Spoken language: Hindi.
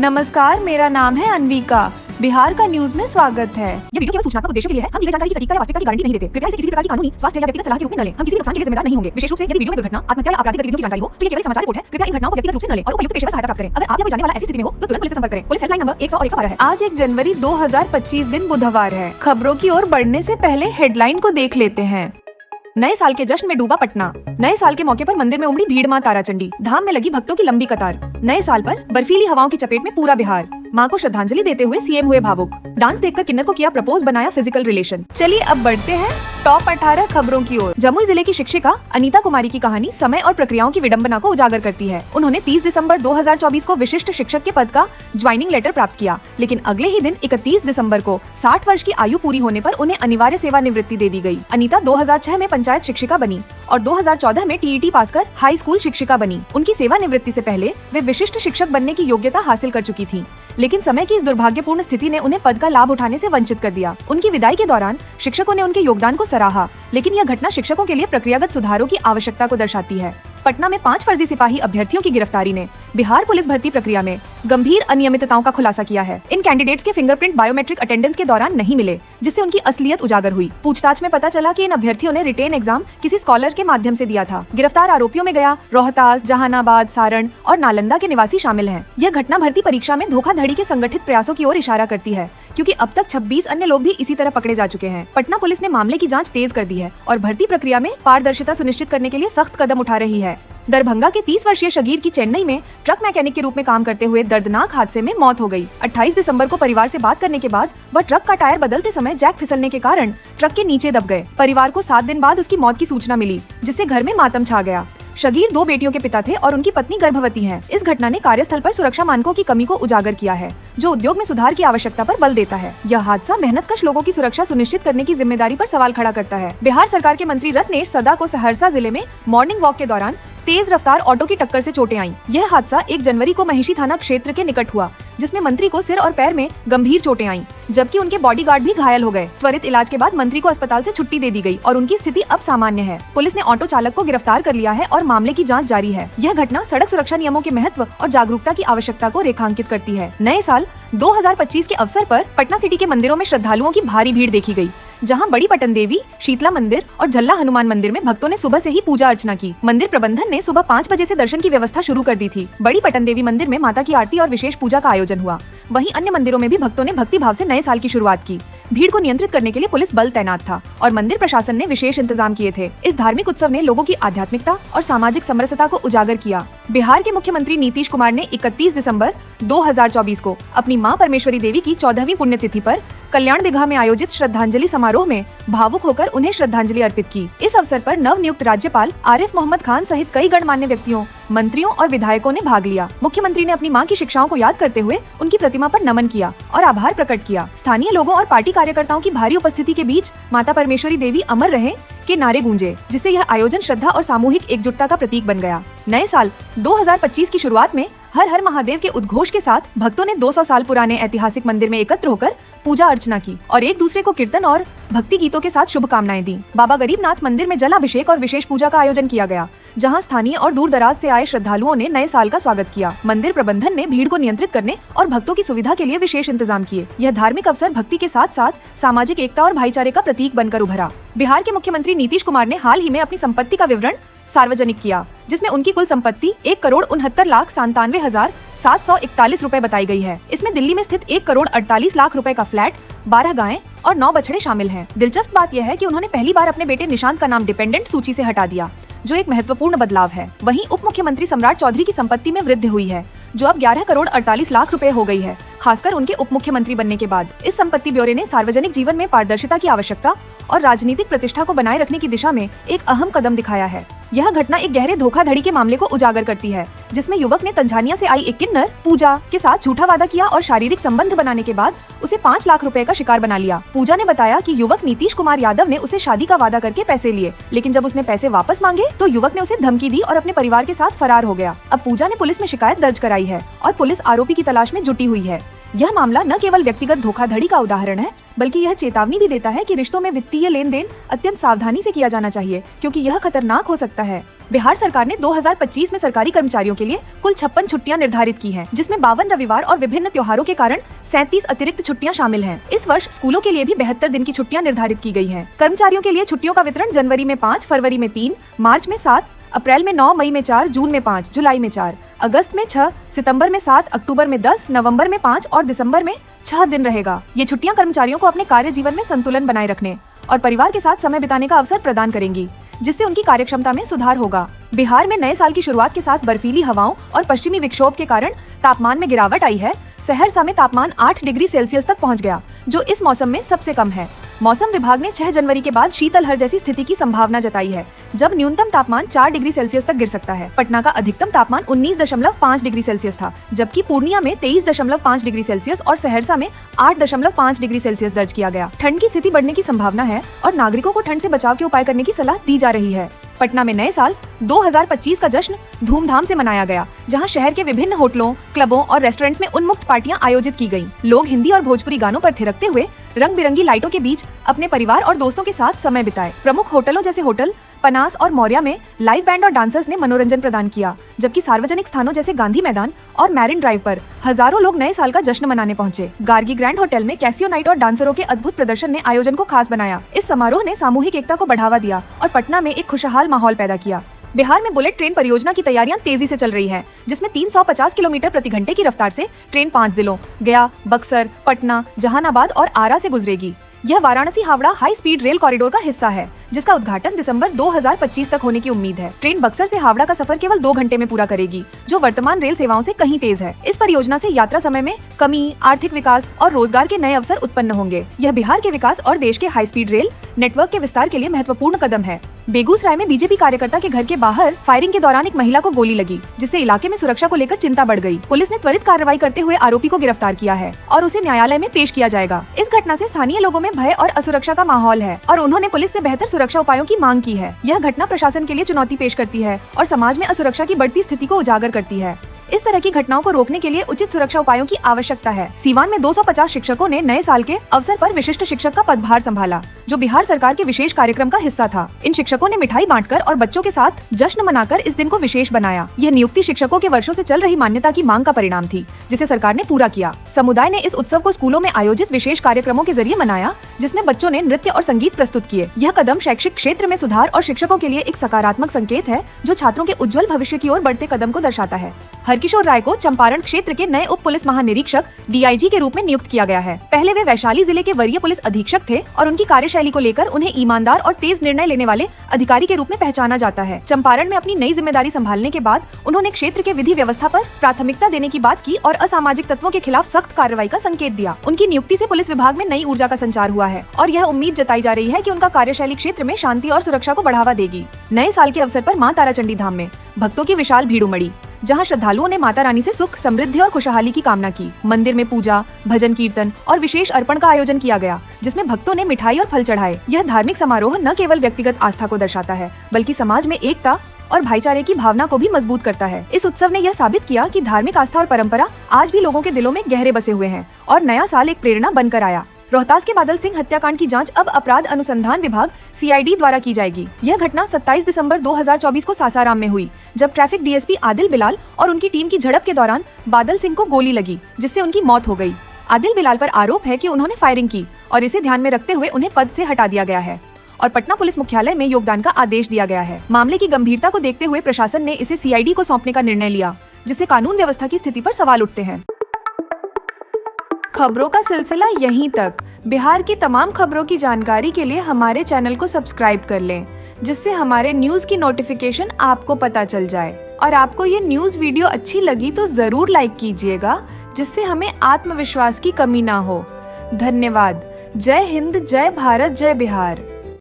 नमस्कार, मेरा नाम है अनविका। बिहार का न्यूज में स्वागत है। ये वीडियो केवल सूचनात्मक उद्देश्यों के लिए है। हम दी गई जानकारी की सटीकता या वास्तविकता की गारंटी नहीं देते। कृपया इसे किसी भी प्रकार की कानूनी, स्वास्थ्य या व्यक्तिगत सलाह के रूप में न लें। हम किसी भी नुकसान के लिए जिम्मेदार नहीं होंगे। विशेष रूप से यदि वीडियो में दुर्घटना, आत्महत्या या आपराधिक गतिविधियों की जानकारी हो तो ये केवल समाचार रिपोर्ट है। कृपया इन घटनाओं को व्यक्तिगत रूप से न लें और उपयुक्त पेशेवर सहायता प्राप्त करें। अगर आप या कोई जानने वाला ऐसी स्थिति में हो तो तुरंत पुलिस से संपर्क करें। पुलिस हेल्पलाइन नंबर 100 और 112 है। आज 1 जनवरी 2025 दिन बुधवार है। खबरों की ओर बढ़ने से पहले हेडलाइन को देख लेते हैं। नए साल के जश्न में डूबा पटना। नए साल के मौके पर मंदिर में उमड़ी भीड़ मां ताराचंडी। धाम में लगी भक्तों की लंबी कतार। नए साल पर बर्फीली हवाओं की चपेट में पूरा बिहार। मां को श्रद्धांजलि देते हुए सीएम हुए भावुक। डांस देखकर किन्नर को किया प्रपोज, बनाया फिजिकल रिलेशन। चलिए अब बढ़ते हैं टॉप 18 खबरों की ओर। जमुई जिले की शिक्षिका अनीता कुमारी की कहानी समय और प्रक्रियाओं की विडंबना को उजागर करती है। उन्होंने 30 दिसंबर 2024 को विशिष्ट शिक्षक के पद का ज्वाइनिंग लेटर प्राप्त किया, लेकिन अगले ही दिन 31 दिसंबर को 60 वर्ष की आयु पूरी होने पर उन्हें अनिवार्य सेवानिवृत्ति दे दी गई। अनीता 2006 में पंचायत शिक्षिका बनी और 2014 में टीईटी पास कर हाई स्कूल शिक्षिका बनी। उनकी सेवानिवृत्ति से पहले वे विशिष्ट शिक्षक बनने की योग्यता हासिल कर चुकी थी, लेकिन समय की इस दुर्भाग्यपूर्ण स्थिति ने उन्हें पद का लाभ उठाने से वंचित कर दिया। उनकी विदाई के दौरान शिक्षकों ने उनके योगदान को सराहा, लेकिन यह घटना शिक्षकों के लिए प्रक्रियागत सुधारों की आवश्यकता को दर्शाती है। पटना में 5 फर्जी सिपाही अभ्यर्थियों की गिरफ्तारी ने बिहार पुलिस भर्ती प्रक्रिया में गंभीर अनियमितताओं का खुलासा किया है। इन कैंडिडेट्स के फिंगरप्रिंट बायोमेट्रिक अटेंडेंस के दौरान नहीं मिले, जिससे उनकी असलियत उजागर हुई। पूछताछ में पता चला कि इन अभ्यर्थियों ने रिटेन एग्जाम किसी स्कॉलर के माध्यम से दिया था। गिरफ्तार आरोपियों में गया, रोहतास, जहानाबाद, सारण और नालंदा के निवासी शामिल हैं। यह घटना भर्ती परीक्षा में धोखाधड़ी के संगठित प्रयासों की ओर इशारा करती है, क्योंकि अब तक 26 अन्य लोग भी इसी तरह पकड़े जा चुके हैं। पटना पुलिस ने मामले की जाँच तेज कर दी है और भर्ती प्रक्रिया में पारदर्शिता सुनिश्चित करने के लिए सख्त कदम उठा रही है। दरभंगा के 30 वर्षीय शगीर की चेन्नई में ट्रक मैकेनिक के रूप में काम करते हुए दर्दनाक हादसे में मौत हो गई। 28 दिसंबर को परिवार से बात करने के बाद वह ट्रक का टायर बदलते समय जैक फिसलने के कारण ट्रक के नीचे दब गए। परिवार को 7 दिन बाद उसकी मौत की सूचना मिली, जिससे घर में मातम छा गया। शगीर 2 बेटियों के पिता थे और उनकी पत्नी गर्भवती है। इस घटना ने कार्यस्थल पर सुरक्षा मानकों की कमी को उजागर किया है, जो उद्योग में सुधार की आवश्यकता पर बल देता है। यह हादसा मेहनतकश लोगों की सुरक्षा सुनिश्चित करने की जिम्मेदारी पर सवाल खड़ा करता है। बिहार सरकार के मंत्री रत्नेश सदा को सहरसा जिले में मॉर्निंग वॉक के दौरान तेज रफ्तार ऑटो की टक्कर से चोटें आईं। यह हादसा 1 जनवरी को महिषी थाना क्षेत्र के निकट हुआ, जिसमें मंत्री को सिर और पैर में गंभीर चोटें आईं, जबकि उनके बॉडीगार्ड भी घायल हो गए। त्वरित इलाज के बाद मंत्री को अस्पताल से छुट्टी दे दी गई और उनकी स्थिति अब सामान्य है। पुलिस ने ऑटो चालक को गिरफ्तार कर लिया है और मामले की जांच जारी है। यह घटना सड़क सुरक्षा नियमों के महत्व और जागरूकता की आवश्यकता को रेखांकित करती है। नए साल 2025 के अवसर पर पटना सिटी के मंदिरों में श्रद्धालुओं की भारी भीड़ देखी गई, जहां बड़ी पटन देवी, शीतला मंदिर और झल्ला हनुमान मंदिर में भक्तों ने सुबह से ही पूजा अर्चना की। मंदिर प्रबंधन ने सुबह 5 बजे से दर्शन की व्यवस्था शुरू कर दी थी। बड़ी पटन देवी मंदिर में माता की आरती और विशेष पूजा का आयोजन हुआ। वहीं अन्य मंदिरों में भी भक्तों ने भक्ति भाव से नए साल की शुरुआत की। भीड़ को नियंत्रित करने के लिए पुलिस बल तैनात था और मंदिर प्रशासन ने विशेष इंतजाम किए थे। इस धार्मिक उत्सव ने लोगों की आध्यात्मिकता और सामाजिक समरसता को उजागर किया। बिहार के मुख्यमंत्री नीतीश कुमार ने 31 दिसंबर 2024 को अपनी मां परमेश्वरी देवी की 14वीं पुण्यतिथि पर कल्याण बिघा में आयोजित श्रद्धांजलि समारोह में भावुक होकर उन्हें श्रद्धांजलि अर्पित की। इस अवसर पर नव नियुक्त राज्यपाल आरिफ मोहम्मद खान सहित कई गणमान्य व्यक्तियों, मंत्रियों और विधायकों ने भाग लिया। मुख्यमंत्री ने अपनी मां की शिक्षाओं को याद करते हुए उनकी प्रतिमा पर नमन किया और आभार प्रकट किया। स्थानीय लोगों और पार्टी कार्यकर्ताओं की भारी उपस्थिति के बीच माता परमेश्वरी देवी अमर रहे के नारे गूंजे, जिससे यह आयोजन श्रद्धा और सामूहिक एकजुटता का प्रतीक बन गया। नए साल 2025 की शुरुआत में हर हर महादेव के उद्घोष के साथ भक्तों ने 200 साल पुराने ऐतिहासिक मंदिर में एकत्र होकर पूजा अर्चना की और एक दूसरे को कीर्तन और भक्ति गीतों के साथ शुभकामनाएं दी। बाबा गरीबनाथ मंदिर में जलाभिषेक और विशेष पूजा का आयोजन किया गया, जहां स्थानीय और दूर दराज से आए श्रद्धालुओं ने नए साल का स्वागत किया। मंदिर प्रबंधन ने भीड़ को नियंत्रित करने और भक्तों की सुविधा के लिए विशेष इंतजाम किए। यह धार्मिक अवसर भक्ति के साथ साथ सामाजिक एकता और भाईचारे का प्रतीक बनकर उभरा। बिहार के मुख्यमंत्री नीतीश कुमार ने हाल ही में अपनी संपत्ति का विवरण सार्वजनिक किया, जिसमें उनकी कुल संपत्ति 1,69,97,741 रुपए बताई गई है। इसमें दिल्ली में स्थित 1,48,00,000 रुपए का फ्लैट, 12 गायें और 9 बछड़े शामिल हैं। दिलचस्प बात यह है कि उन्होंने पहली बार अपने बेटे निशांत का नाम डिपेंडेंट सूची से हटा दिया, जो एक महत्वपूर्ण बदलाव है। वहीं उप मुख्यमंत्री सम्राट चौधरी की संपत्ति में वृद्धि हुई है, जो अब 11,48,00,000 रुपए हो गई है, खासकर उनके उप मुख्यमंत्री बनने के बाद। इस संपत्ति ब्यौरे ने सार्वजनिक जीवन में पारदर्शिता की आवश्यकता और राजनीतिक प्रतिष्ठा को बनाए रखने की दिशा में एक अहम कदम दिखाया है। यह घटना एक गहरे धोखाधड़ी के मामले को उजागर करती है, जिसमें युवक ने तंजानिया से आई एक किन्नर पूजा के साथ झूठा वादा किया और शारीरिक संबंध बनाने के बाद उसे 5 लाख रुपए का शिकार बना लिया। पूजा ने बताया कि युवक नीतीश कुमार यादव ने उसे शादी का वादा करके पैसे लिए, लेकिन जब उसने पैसे वापस मांगे तो युवक ने उसे धमकी दी और अपने परिवार के साथ फरार हो गया। अब पूजा ने पुलिस में शिकायत दर्ज कराई है और पुलिस आरोपी की तलाश में जुटी हुई है। यह मामला न केवल व्यक्तिगत धोखाधड़ी का उदाहरण है, बल्कि यह चेतावनी भी देता है कि रिश्तों में वित्तीय लेन देन अत्यंत सावधानी से किया जाना चाहिए, क्योंकि यह खतरनाक हो सकता है। बिहार सरकार ने 2025 में सरकारी कर्मचारियों के लिए कुल 56 छुट्टियां निर्धारित की हैं, जिसमें 52 रविवार और विभिन्न त्योहारों के कारण 37 अतिरिक्त छुट्टियां शामिल हैं। इस वर्ष स्कूलों के लिए भी 72 दिन की छुट्टियां निर्धारित की गई हैं। कर्मचारियों के लिए छुट्टियों का वितरण जनवरी में 5, फरवरी में 3, मार्च में 7, अप्रैल में 9, मई में 4, जून में 5, जुलाई में 4, अगस्त में 6, सितंबर में 7, अक्टूबर में 10, नवंबर में 5 और दिसंबर में 6 दिन रहेगा। ये छुट्टियां कर्मचारियों को अपने कार्य जीवन में संतुलन बनाए रखने और परिवार के साथ समय बिताने का अवसर प्रदान करेंगी, जिससे उनकी कार्यक्षमता में सुधार होगा। बिहार में नए साल की शुरुआत के साथ बर्फीली हवाओं और पश्चिमी विक्षोभ के कारण तापमान में गिरावट आई है। सहरसा में तापमान 8 डिग्री सेल्सियस तक पहुंच गया, जो इस मौसम में सबसे कम है। मौसम विभाग ने 6 जनवरी के बाद शीतलहर जैसी स्थिति की संभावना जताई है, जब न्यूनतम तापमान 4 डिग्री सेल्सियस तक गिर सकता है। पटना का अधिकतम तापमान 19.5 डिग्री सेल्सियस था, जबकि पूर्णिया में 23.5 डिग्री सेल्सियस और सहरसा में 8.5 डिग्री सेल्सियस दर्ज किया गया। ठंड की स्थिति बढ़ने की संभावना है और नागरिकों को ठंड से बचाव के उपाय करने की सलाह दी जा रही है। पटना में नए साल 2025 का जश्न धूमधाम से मनाया गया, जहां शहर के विभिन्न होटलों, क्लबों और रेस्टोरेंट्स में उन्मुक्त पार्टियां आयोजित की गईं। लोग हिंदी और भोजपुरी गानों पर थिरकते हुए रंग बिरंगी लाइटों के बीच अपने परिवार और दोस्तों के साथ समय बिताए। प्रमुख होटलों जैसे होटल पनास और मौर्या में लाइव बैंड और डांसर्स ने मनोरंजन प्रदान किया, जबकि सार्वजनिक स्थानों जैसे गांधी मैदान और मैरिन ड्राइव पर हजारों लोग नए साल का जश्न मनाने पहुंचे। गार्गी ग्रैंड होटल में कैसियो नाइट और डांसरों के अद्भुत प्रदर्शन ने आयोजन को खास बनाया। इस समारोह ने सामूहिक एकता को बढ़ावा दिया और पटना में एक खुशहाल माहौल पैदा किया। बिहार में बुलेट ट्रेन परियोजना की तैयारियां तेजी से चल रही हैं, जिसमें 350 किलोमीटर प्रति घंटे की रफ्तार से ट्रेन 5 जिलों गया, बक्सर, पटना, जहानाबाद और आरा से गुजरेगी। यह Varanasi Howrah high speed rail corridor का हिस्सा है, जिसका उद्घाटन दिसंबर 2025 तक होने की उम्मीद है। ट्रेन बक्सर से हावड़ा का सफर केवल 2 घंटे में पूरा करेगी, जो वर्तमान रेल सेवाओं से कहीं तेज है। इस परियोजना से यात्रा समय में कमी, आर्थिक विकास और रोजगार के नए अवसर उत्पन्न होंगे। यह बिहार के विकास और देश के हाई स्पीड रेल नेटवर्क के विस्तार के लिए महत्वपूर्ण कदम है। बेगूसराय में बीजेपी कार्यकर्ता के घर के बाहर फायरिंग के दौरान एक महिला को गोली लगी, जिससे इलाके में सुरक्षा को लेकर चिंता बढ़ गई। पुलिस ने त्वरित कार्रवाई करते हुए आरोपी को गिरफ्तार किया है और उसे न्यायालय में पेश किया जाएगा। इस घटना से स्थानीय लोगों में भय और असुरक्षा का माहौल है और उन्होंने पुलिस से बेहतर सुरक्षा उपायों की मांग की है। यह घटना प्रशासन के लिए चुनौती पेश करती है और समाज में असुरक्षा की बढ़ती स्थिति को उजागर करती है। इस तरह की घटनाओं को रोकने के लिए उचित सुरक्षा उपायों की आवश्यकता है। सीवान में 250 शिक्षकों ने नए साल के अवसर पर विशिष्ट शिक्षक का पदभार संभाला, जो बिहार सरकार के विशेष कार्यक्रम का हिस्सा था। इन शिक्षकों ने मिठाई बांटकर और बच्चों के साथ जश्न मनाकर इस दिन को विशेष बनाया। यह नियुक्ति शिक्षकों के वर्षों से चल रही मान्यता की मांग का परिणाम थी, जिसे सरकार ने पूरा किया। समुदाय ने इस उत्सव को स्कूलों में आयोजित विशेष कार्यक्रमों के जरिए मनाया, जिसमें बच्चों ने नृत्य और संगीत प्रस्तुत किए। यह कदम शैक्षिक क्षेत्र में सुधार और शिक्षकों के लिए एक सकारात्मक संकेत है, जो छात्रों के उज्जवल भविष्य की ओर बढ़ते कदम को दर्शाता है। हरकिशोर राय को चंपारण क्षेत्र के नए उप पुलिस महानिरीक्षक DIG के रूप में नियुक्त किया गया है। पहले वे वैशाली जिले के वरीय पुलिस अधीक्षक थे और उनकी कार्यशैली को लेकर उन्हें ईमानदार और तेज निर्णय लेने वाले अधिकारी के रूप में पहचाना जाता है। चंपारण में अपनी नई जिम्मेदारी संभालने के बाद उन्होंने क्षेत्र के विधि व्यवस्था पर प्राथमिकता देने की बात की और असामाजिक तत्वों के खिलाफ सख्त कार्रवाई का संकेत दिया। उनकी नियुक्ति से पुलिस विभाग में नई ऊर्जा का संचार हुआ है और यह उम्मीद जताई जा रही है कि उनका कार्यशैली क्षेत्र में शांति और सुरक्षा को बढ़ावा देगी। नए साल के अवसर पर मां ताराचंडी धाम में भक्तों की विशाल भीड़ उमड़ी, जहां श्रद्धालुओं ने माता रानी से सुख, समृद्धि और खुशहाली की कामना की। मंदिर में पूजा, भजन कीर्तन और विशेष अर्पण का आयोजन किया गया, जिसमें भक्तों ने मिठाई और फल चढ़ाए। यह धार्मिक समारोह न केवल व्यक्तिगत आस्था को दर्शाता है, बल्कि समाज में एकता और भाईचारे की भावना को भी मजबूत करता है। इस उत्सव ने यह साबित किया कि धार्मिक आस्था और परंपरा आज भी लोगों के दिलों में गहरे बसे हुए हैं और नया साल एक प्रेरणा बनकर आया। रोहतास के बादल सिंह हत्याकांड की जांच अब अपराध अनुसंधान विभाग CID द्वारा की जाएगी। यह घटना 27 दिसंबर 2024 को सासाराम में हुई, जब ट्रैफिक DSP आदिल बिलाल और उनकी टीम की झड़प के दौरान बादल सिंह को गोली लगी, जिससे उनकी मौत हो गई। आदिल बिलाल पर आरोप है कि उन्होंने फायरिंग की और इसे ध्यान में रखते हुए उन्हें पद से हटा दिया गया है और पटना पुलिस मुख्यालय में योगदान का आदेश दिया गया है। मामले की गंभीरता को देखते हुए प्रशासन ने इसे CID को सौंपने का निर्णय लिया, जिससे कानून व्यवस्था की स्थिति पर सवाल उठते हैं। खबरों का सिलसिला यहीं तक। बिहार की तमाम खबरों की जानकारी के लिए हमारे चैनल को सब्सक्राइब कर लें, जिससे हमारे न्यूज़ की नोटिफिकेशन आपको पता चल जाए। और आपको ये न्यूज़ वीडियो अच्छी लगी तो ज़रूर लाइक कीजिएगा, जिससे हमें आत्मविश्वास की कमी ना हो। धन्यवाद। जय हिंद, जय भारत, जय बिहार।